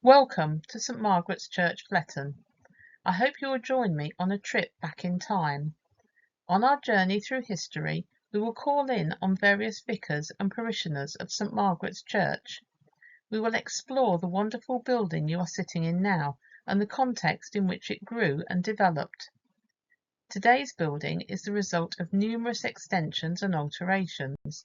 Welcome to St Margaret's Church, Fletton. I hope you will join me on a trip back in time. On our journey through history, we will call in on various vicars and parishioners of St Margaret's Church. We will explore the wonderful building you are sitting in now and the context in which it grew and developed. Today's building is the result of numerous extensions and alterations,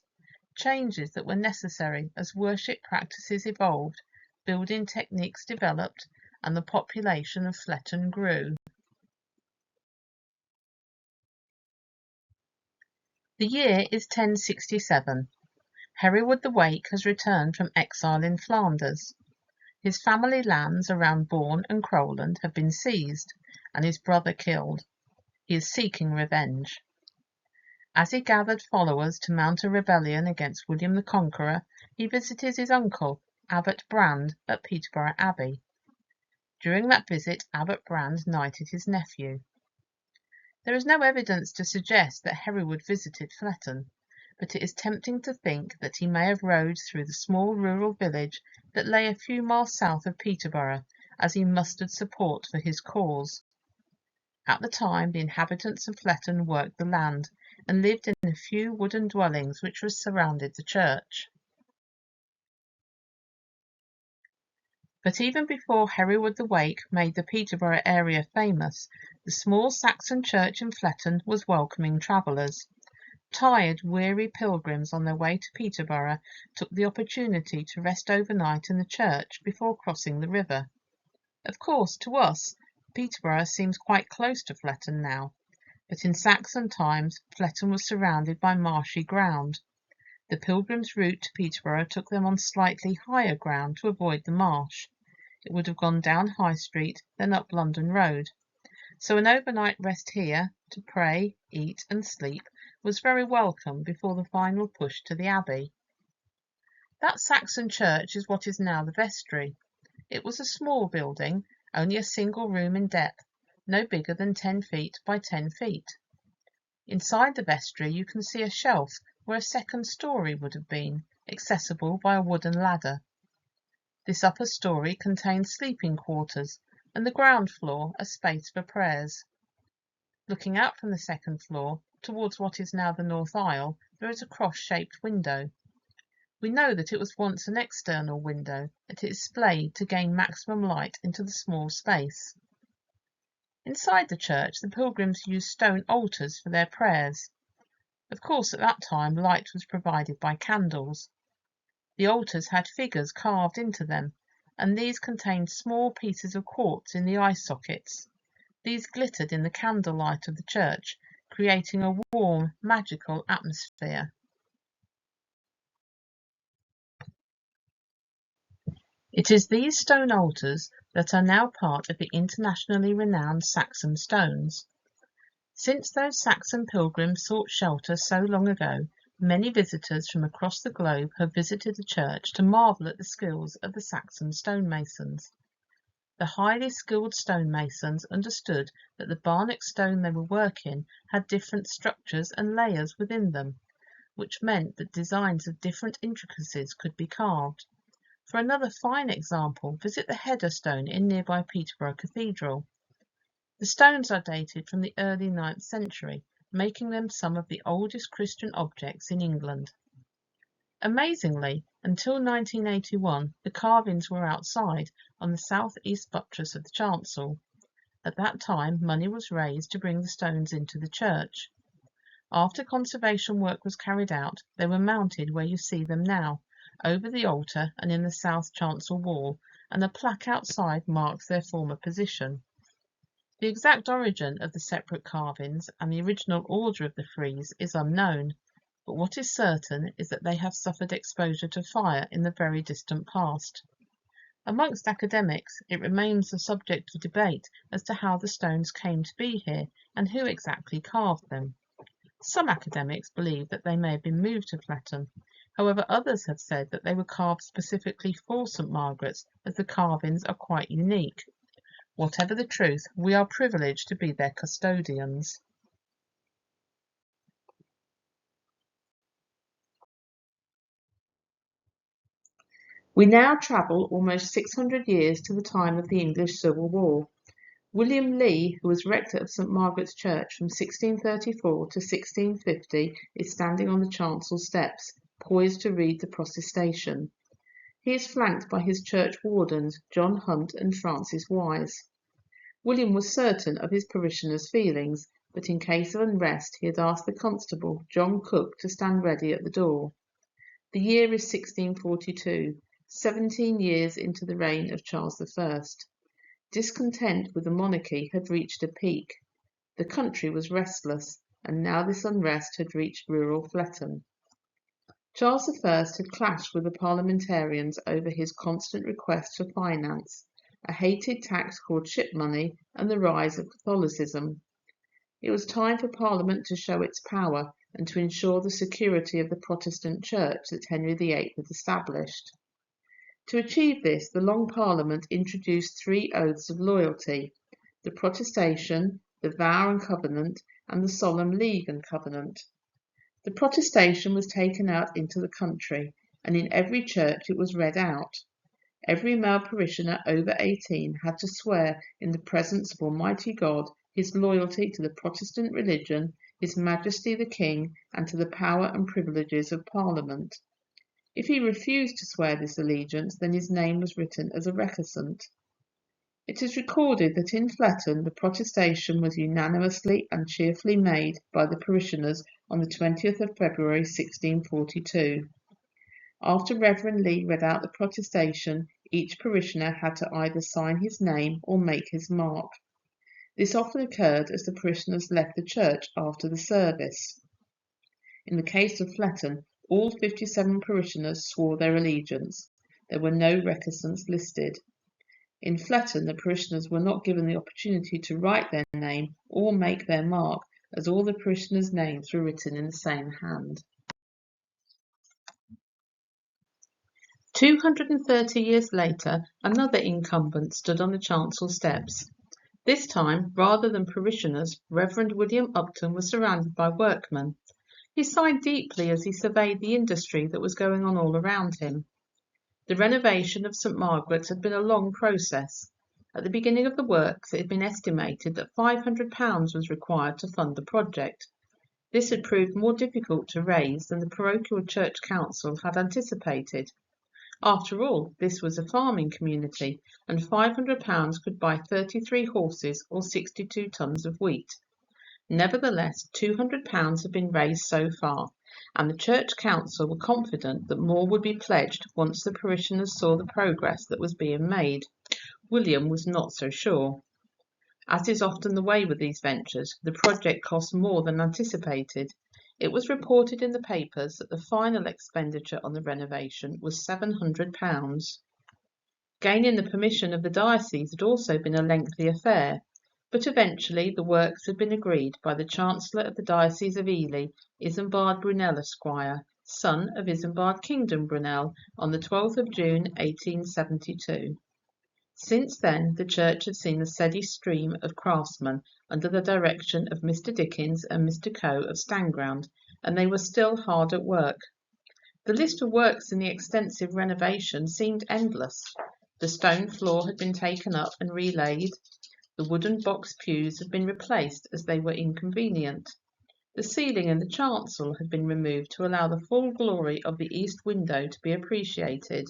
changes that were necessary as worship practices evolved, building techniques developed, and the population of Fletton grew. The year is 1067. Hereward the Wake has returned from exile in Flanders. His family lands around Bourne and Crowland have been seized, and his brother killed. He is seeking revenge. As he gathered followers to mount a rebellion against William the Conqueror, he visited his uncle, Abbot Brand, at Peterborough Abbey. During that visit, Abbot Brand knighted his nephew. There is no evidence to suggest that Hereward visited Fletton, but it is tempting to think that he may have rode through the small rural village that lay a few miles south of Peterborough as he mustered support for his cause. At the time, the inhabitants of Fletton worked the land and lived in a few wooden dwellings which surrounded the church. But even before Hereward the Wake made the Peterborough area famous, the small Saxon church in Fletton was welcoming travellers. Tired, weary pilgrims on their way to Peterborough took the opportunity to rest overnight in the church before crossing the river. Of course, to us, Peterborough seems quite close to Fletton now, but in Saxon times Fletton was surrounded by marshy ground. The pilgrims' route to Peterborough took them on slightly higher ground to avoid the marsh. It would have gone down High Street, then up London Road. So an overnight rest here, to pray, eat and sleep, was very welcome before the final push to the Abbey. That Saxon church is what is now the vestry. It was a small building, only a single room in depth, no bigger than 10 feet by 10 feet. Inside the vestry you can see a shelf where a second story would have been, accessible by a wooden ladder. This upper story contains sleeping quarters, and the ground floor a space for prayers. Looking out from the second floor, towards what is now the north aisle, there is a cross-shaped window. We know that it was once an external window, that it is splayed to gain maximum light into the small space. Inside the church, the pilgrims used stone altars for their prayers. Of course, at that time, light was provided by candles. The altars had figures carved into them, and these contained small pieces of quartz in the eye sockets. These glittered in the candlelight of the church, creating a warm, magical atmosphere. It is these stone altars that are now part of the internationally renowned Saxon stones. Since those Saxon pilgrims sought shelter so long ago, many visitors from across the globe have visited the church to marvel at the skills of the Saxon stonemasons. The highly skilled stonemasons understood that the barnac stone they were working had different structures and layers within them, which meant that designs of different intricacies could be carved. For another fine example, visit the header stone in nearby Peterborough Cathedral. The stones are dated from the early 9th century, making them some of the oldest Christian objects in England. Amazingly, until 1981, the carvings were outside on the south-east buttress of the chancel. At that time, money was raised to bring the stones into the church. After conservation work was carried out, they were mounted where you see them now, over the altar and in the south chancel wall, and a plaque outside marks their former position. The exact origin of the separate carvings and the original order of the frieze is unknown, but what is certain is that they have suffered exposure to fire in the very distant past. Amongst academics, it remains a subject of debate as to how the stones came to be here and who exactly carved them. Some academics believe that they may have been moved to Fletton. However, others have said that they were carved specifically for St Margaret's, as the carvings are quite unique. Whatever the truth, we are privileged to be their custodians. We now travel almost 600 years to the time of the English Civil War. William Lee, who was rector of St Margaret's Church from 1634 to 1650, is standing on the chancel steps, poised to read the protestation. He is flanked by his church wardens, John Hunt and Francis Wise. William was certain of his parishioners' feelings, but in case of unrest he had asked the constable, John Cook, to stand ready at the door. The year is 1642, 17 years into the reign of Charles I. Discontent with the monarchy had reached a peak. The country was restless, and now this unrest had reached rural Fletton. Charles I had clashed with the parliamentarians over his constant requests for finance, a hated tax called ship money, and the rise of Catholicism. It was time for Parliament to show its power and to ensure the security of the Protestant Church that Henry VIII had established. To achieve this, the Long Parliament introduced 3 oaths of loyalty: the Protestation, the Vow and Covenant, and the Solemn League and Covenant. The Protestation was taken out into the country, and in every church it was read out. Every male parishioner over 18 had to swear in the presence of Almighty God his loyalty to the Protestant religion, His Majesty the King, and to the power and privileges of Parliament. If he refused to swear this allegiance, then his name was written as a recusant. It is recorded that in Fletton the protestation was unanimously and cheerfully made by the parishioners on the 20th of February 1642. After Reverend Lee read out the protestation, each parishioner had to either sign his name or make his mark. This often occurred as the parishioners left the church after the service. In the case of Fletton, all 57 parishioners swore their allegiance. There were no recusants listed. In Fletton, the parishioners were not given the opportunity to write their name or make their mark, as all the parishioners' names were written in the same hand. 230 years later, another incumbent stood on the chancel steps. This time, rather than parishioners, Reverend William Upton was surrounded by workmen. He sighed deeply as he surveyed the industry that was going on all around him. The renovation of St Margaret's had been a long process. At the beginning of the works it had been estimated that £500 was required to fund the project. This had proved more difficult to raise than the parochial church council had anticipated. After all, this was a farming community, and £500 could buy 33 horses or 62 tons of wheat. Nevertheless, £200 had been raised so far, and the church council were confident that more would be pledged once the parishioners saw the progress that was being made. William was not so sure. As is often the way with these ventures, the project cost more than anticipated. It was reported in the papers that the final expenditure on the renovation was £700. Gaining the permission of the diocese had also been a lengthy affair, but eventually the works had been agreed by the Chancellor of the Diocese of Ely, Isambard Brunel Esquire, son of Isambard Kingdom Brunel, on the 12th of June 1872. Since then the church had seen a steady stream of craftsmen under the direction of Mr. Dickens and Mr. Coe of Stanground, and they were still hard at work. The list of works in the extensive renovation seemed endless. The stone floor had been taken up and relaid. The wooden box pews had been replaced as they were inconvenient. The ceiling in the chancel had been removed to allow the full glory of the east window to be appreciated.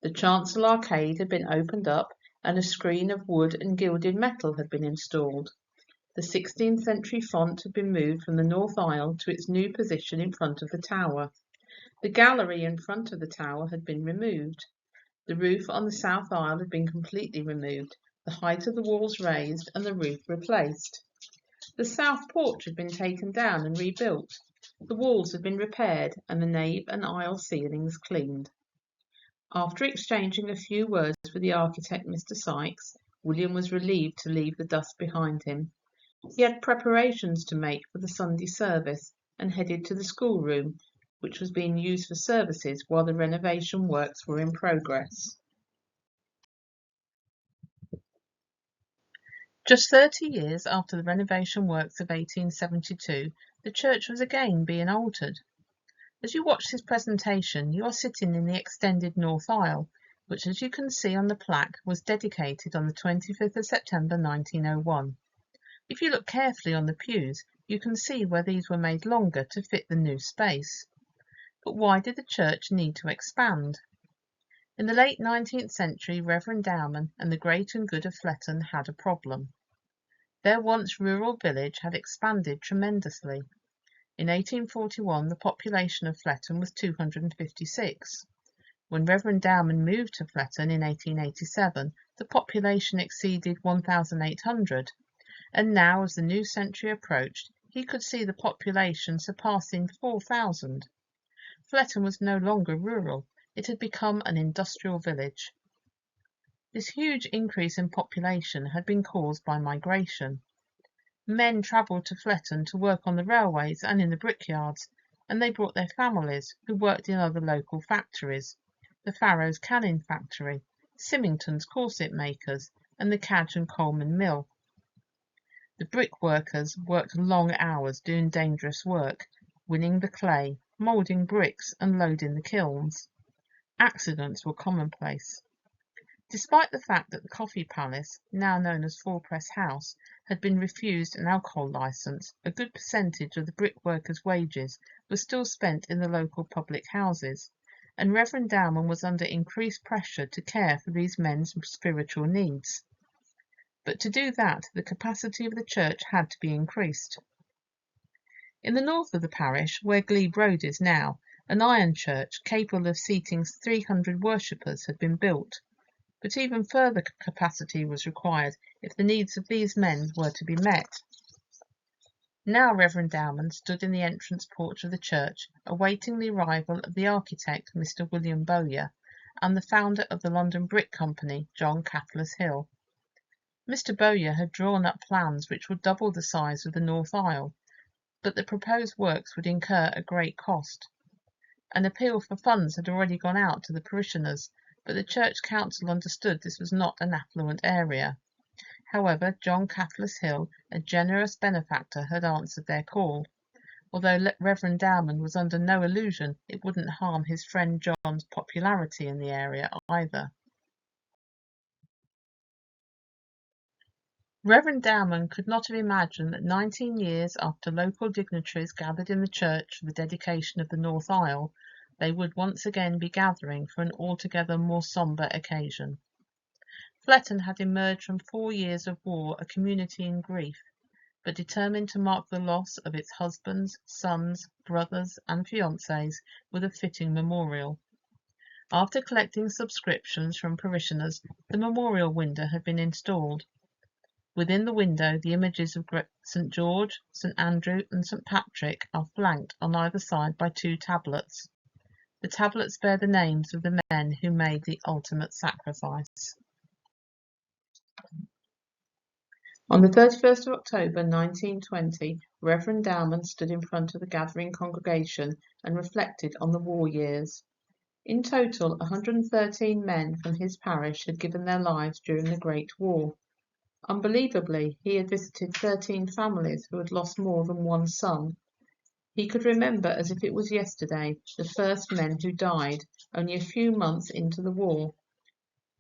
The chancel arcade had been opened up, and a screen of wood and gilded metal had been installed. The 16th century font had been moved from the north aisle to its new position in front of the tower. The gallery in front of the tower had been removed. The roof on the south aisle had been completely removed, the height of the walls raised, and the roof replaced. The south porch had been taken down and rebuilt. The walls had been repaired, and the nave and aisle ceilings cleaned. After exchanging a few words with the architect, Mr. Sykes, William was relieved to leave the dust behind him. He had preparations to make for the Sunday service and headed to the schoolroom, which was being used for services while the renovation works were in progress. Just 30 years after the renovation works of 1872, the church was again being altered. As you watch this presentation, you are sitting in the extended north aisle, which, as you can see on the plaque, was dedicated on the 25th of September 1901. If you look carefully on the pews, you can see where these were made longer to fit the new space. But why did the church need to expand? In the late 19th century, Reverend Dowman and the Great and Good of Fletton had a problem. Their once rural village had expanded tremendously. In 1841, the population of Fletton was 256. When Reverend Dowman moved to Fletton in 1887, the population exceeded 1,800, and now, as the new century approached, he could see the population surpassing 4,000. Fletton was no longer rural, it had become an industrial village. This huge increase in population had been caused by migration. Men travelled to Fletton to work on the railways and in the brickyards, and they brought their families, who worked in other local factories, the Farrows Canning Factory, Symington's corset makers, and the Cadge and Coleman Mill. The brick workers worked long hours doing dangerous work, winning the clay, moulding bricks, and loading the kilns. Accidents were commonplace. Despite the fact that the Coffee Palace, now known as Four Press House, had been refused an alcohol licence, a good percentage of the brickworkers' wages was still spent in the local public houses, and Reverend Dowman was under increased pressure to care for these men's spiritual needs. But to do that, the capacity of the church had to be increased. In the north of the parish, where Glebe Road is now, an iron church capable of seating 300 worshippers had been built, but even further capacity was required if the needs of these men were to be met. Now Reverend Dowman stood in the entrance porch of the church, awaiting the arrival of the architect, Mr. William Bowyer, and the founder of the London Brick Company, John Cattler's Hill. Mr. Bowyer had drawn up plans which would double the size of the north aisle, but the proposed works would incur a great cost. An appeal for funds had already gone out to the parishioners, but the church council understood this was not an affluent area. However, John Cattler's Hill, a generous benefactor, had answered their call, although Reverend Dowman was under no illusion it wouldn't harm his friend John's popularity in the area either. Reverend Dowman could not have imagined that 19 years after local dignitaries gathered in the church for the dedication of the North Aisle, they would once again be gathering for an altogether more sombre occasion. Fletton had emerged from 4 years of war a community in grief, but determined to mark the loss of its husbands, sons, brothers, and fiancés with a fitting memorial. After collecting subscriptions from parishioners, the memorial window had been installed. Within the window, the images of St. George, St. Andrew, and St. Patrick are flanked on either side by 2 tablets. The tablets bear the names of the men who made the ultimate sacrifice. On the 31st of October 1920, Reverend Dowman stood in front of the gathering congregation and reflected on the war years. In total, 113 men from his parish had given their lives during the Great War. Unbelievably, he had visited 13 families who had lost more than one son. He could remember as if it was yesterday the first men who died, only a few months into the war.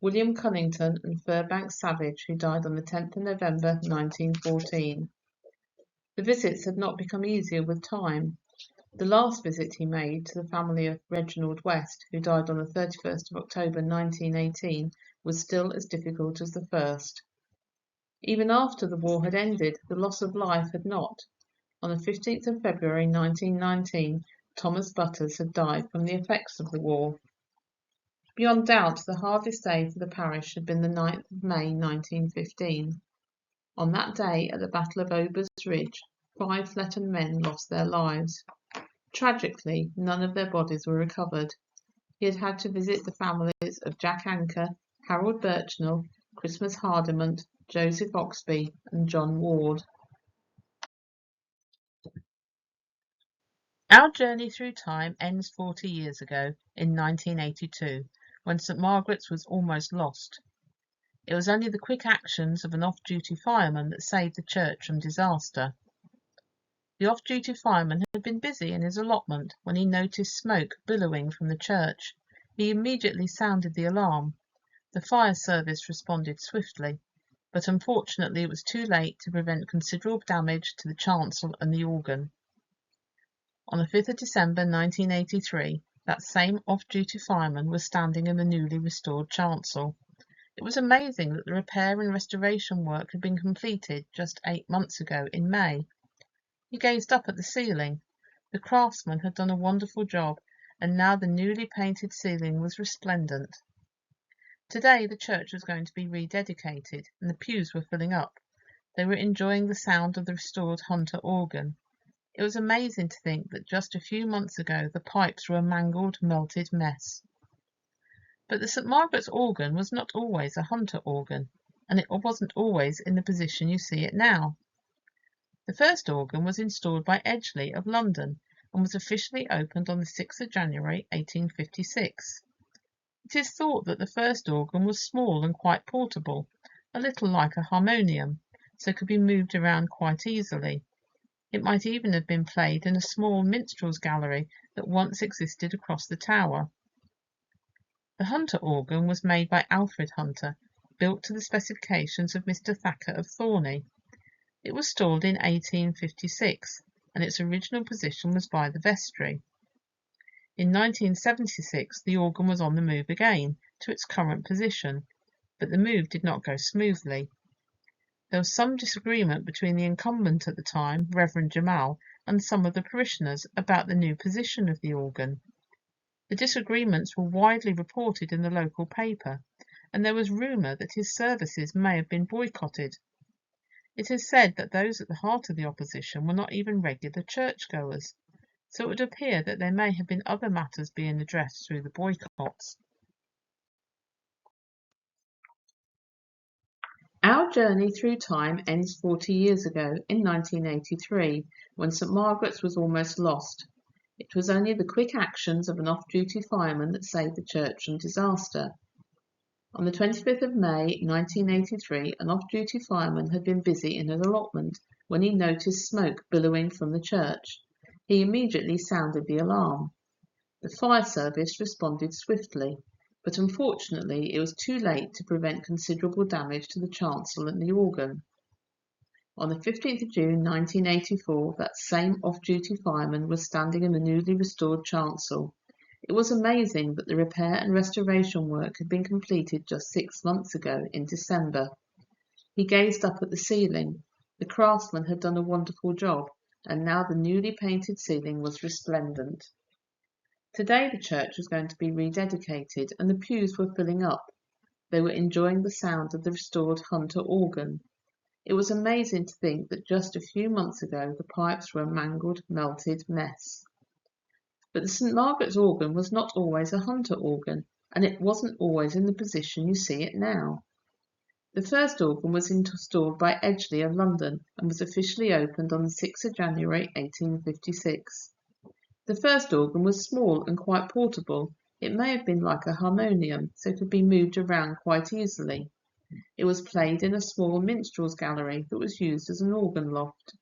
William Cunnington and Fairbank Savage, who died on the 10th of November 1914. The visits had not become easier with time. The last visit he made to the family of Reginald West, who died on the 31st of October 1918, was still as difficult as the first. Even after the war had ended, the loss of life had not. On the 15th of February 1919, Thomas Butters had died from the effects of the war. Beyond doubt, the hardest day for the parish had been the 9th of May 1915. On that day, at the Battle of Ober's Ridge, 5 Fletton men lost their lives. Tragically, none of their bodies were recovered. He had had to visit the families of Jack Anker, Harold Birchnell, Christmas Hardimont, Joseph Oxby, and John Ward. Our journey through time ends 40 years ago, in 1982, when St Margaret's was almost lost. It was only the quick actions of an off-duty fireman that saved the church from disaster. The off-duty fireman had been busy in his allotment when he noticed smoke billowing from the church. He immediately sounded the alarm. The fire service responded swiftly, but unfortunately it was too late to prevent considerable damage to the chancel and the organ. On the 5th of December 1983, that same off-duty fireman was standing in the newly restored chancel. It was amazing that the repair and restoration work had been completed just 8 months ago in May. He gazed up at the ceiling. The craftsman had done a wonderful job, and now the newly painted ceiling was resplendent. Today the church was going to be rededicated, and the pews were filling up. They were enjoying the sound of the restored Hunter organ. It was amazing to think that just a few months ago the pipes were a mangled, melted mess. But the St Margaret's organ was not always a Hunter organ, and it wasn't always in the position you see it now. The first organ was installed by Edgley of London and was officially opened on the 6th of January 1856. It is thought that the first organ was small and quite portable, a little like a harmonium, so could be moved around quite easily. It might even have been played in a small minstrel's gallery that once existed across the tower. The Hunter organ was made by Alfred Hunter, built to the specifications of Mr. Thacker of Thorney. It was installed in 1856, and its original position was by the vestry. In 1976, the organ was on the move again to its current position, but the move did not go smoothly. There was some disagreement between the incumbent at the time, Reverend Jamal, and some of the parishioners about the new position of the organ. The disagreements were widely reported in the local paper, and there was rumour that his services may have been boycotted. It is said that those at the heart of the opposition were not even regular churchgoers, so it would appear that there may have been other matters being addressed through the boycotts. Our journey through time ends 40 years ago in 1983, when St Margaret's was almost lost. It was only the quick actions of an off-duty fireman that saved the church from disaster. On the 25th of May 1983, an off-duty fireman had been busy in an allotment when he noticed smoke billowing from the church. He immediately sounded the alarm. The fire service responded swiftly, but unfortunately it was too late to prevent considerable damage to the chancel and the organ. On the 15th of June 1984, that same off-duty fireman was standing in the newly restored chancel. It was amazing that the repair and restoration work had been completed just 6 months ago in December. He gazed up at the ceiling. The craftsman had done a wonderful job, and now the newly painted ceiling was resplendent. Today the church was going to be rededicated, and the pews were filling up. They were enjoying the sound of the restored Hunter organ. It was amazing to think that just a few months ago the pipes were a mangled, melted mess. But the St Margaret's organ was not always a Hunter organ, and it wasn't always in the position you see it now. The first organ was installed by Edgley of London and was officially opened on the 6th of January 1856. The first organ was small and quite portable. It may have been like a harmonium, so could be moved around quite easily. It was played in a small minstrel's gallery that was used as an organ loft.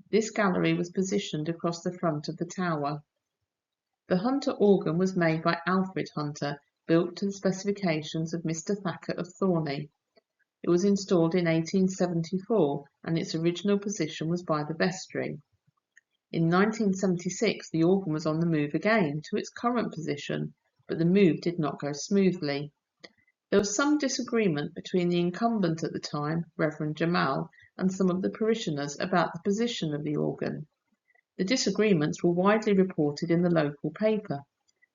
This gallery was positioned across the front of the tower. The Hunter organ was made by Alfred Hunter, built to the specifications of Mr. Thacker of Thorney. It was installed in 1874, and its original position was by the vestry. In 1976, the organ was on the move again to its current position, but the move did not go smoothly. There was some disagreement between the incumbent at the time, Reverend Jamal, and some of the parishioners about the position of the organ. The disagreements were widely reported in the local paper,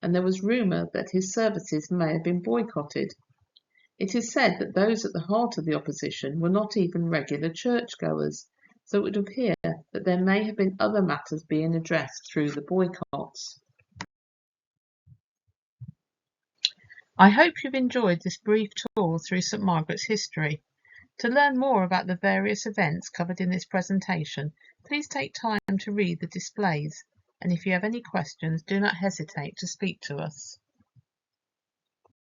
and there was rumour that his services may have been boycotted. It is said that those at the heart of the opposition were not even regular churchgoers, so it would appear that there may have been other matters being addressed through the boycotts. I hope you've enjoyed this brief tour through St Margaret's history. To learn more about the various events covered in this presentation, please take time to read the displays, and if you have any questions, do not hesitate to speak to us.